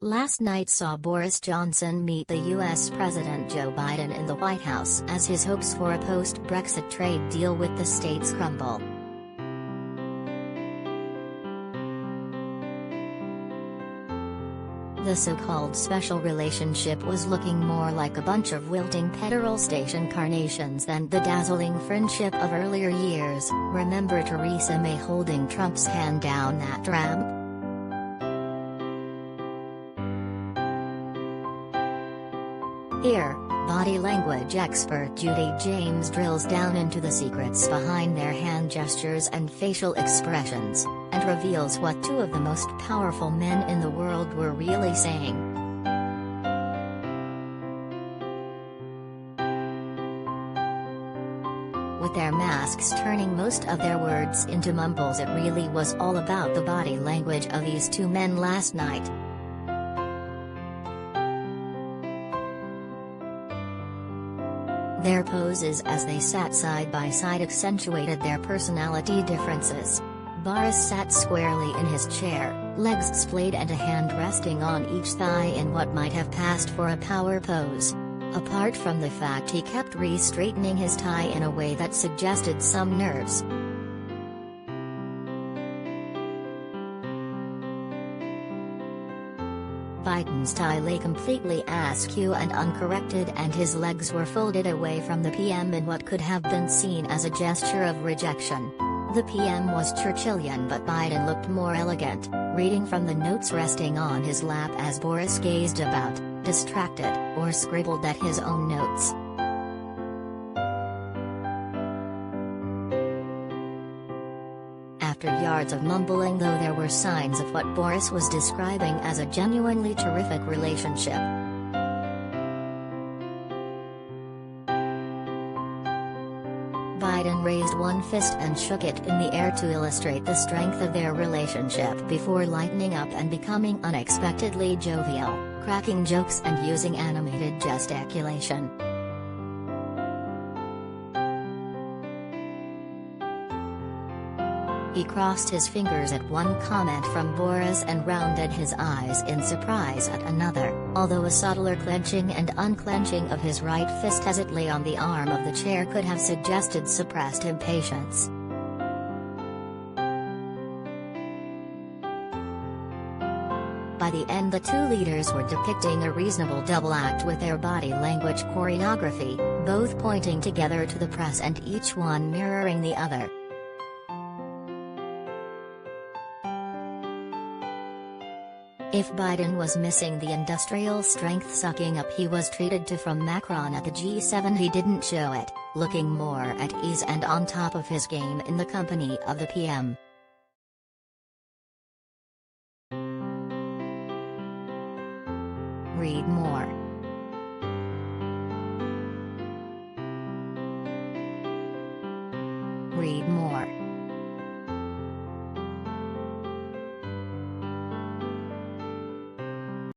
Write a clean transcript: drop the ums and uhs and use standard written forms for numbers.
Last night saw Boris Johnson meet the U.S. President Joe Biden in the White House as his hopes for a post-Brexit trade deal with the states crumble. The so-called special relationship was looking more like a bunch of wilting petrol station carnations than the dazzling friendship of earlier years. Remember Theresa May holding Trump's hand down that ramp? Here, body language expert Judy James drills down into the secrets behind their hand gestures and facial expressions, and reveals what two of the most powerful men in the world were really saying. With their masks turning most of their words into mumbles, it really was all about the body language of these two men last night. Their poses as they sat side by side accentuated their personality differences. Boris sat squarely in his chair, legs splayed and a hand resting on each thigh in what might have passed for a power pose. Apart from the fact he kept re-straightening his tie in a way that suggested some nerves. Biden's tie lay completely askew and uncorrected, and his legs were folded away from the PM in what could have been seen as a gesture of rejection. The PM was Churchillian, but Biden looked more elegant, reading from the notes resting on his lap as Boris gazed about, distracted, or scribbled at his own notes. After yards of mumbling, though, there were signs of what Boris was describing as a genuinely terrific relationship. Biden raised one fist and shook it in the air to illustrate the strength of their relationship before lightening up and becoming unexpectedly jovial, cracking jokes and using animated gesticulation. He crossed his fingers at one comment from Boris and rounded his eyes in surprise at another, although a subtler clenching and unclenching of his right fist as it lay on the arm of the chair could have suggested suppressed impatience. By the end, the two leaders were depicting a reasonable double act with their body language choreography, both pointing together to the press and each one mirroring the other. If Biden was missing the industrial strength sucking up he was treated to from Macron at the G7, he didn't show it, looking more at ease and on top of his game in the company of the PM. Read more. Read more.